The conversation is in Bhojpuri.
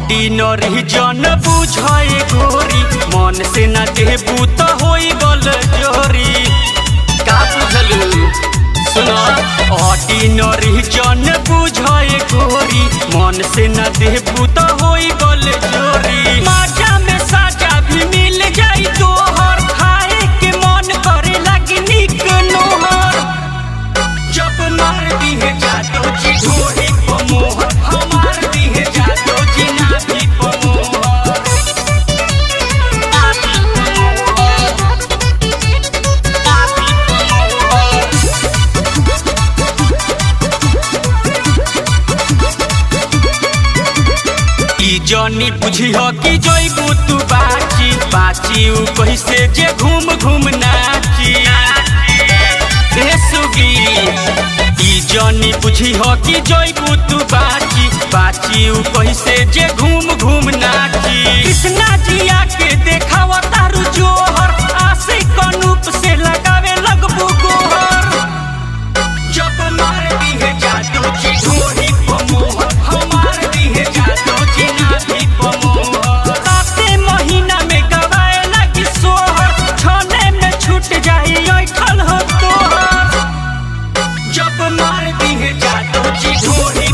ऑर्डिनरी जन बुझाए गोरी मन से न देबू तो होई गल जोरी का बुझलू सुना ऑर्डिनरी जन बुझाए गोरी मन से न देबू तो होई गल जोरी माजा में साजा भी मिल जाई तोहर खाए के मन करे लगी निक नोहर जब मार दी है जादू जी ढोरी मोहर हमार दी है जादू जी नाभी मोहर जनी बुझी हो कि जइबू तू बाची बाची उ कैसे जे घूम घूम नाची रे सुगी ई जनी बुझी हो कि जइबू तू बाची बाची उ कैसे जे घूम घूम नाची कृष्णा जिया के देखावा तारू जोहर आसे कनूप से लगावे लगबू गोहर जब मार दी है जादू जी ढोरी मोहर हमार दी है जादू जी नाभी मोहर राते महीना में गवाए लगी सोहर छने में छूट जाई ऐठल हो तोहर जब मार दी है जादू जी ढोरी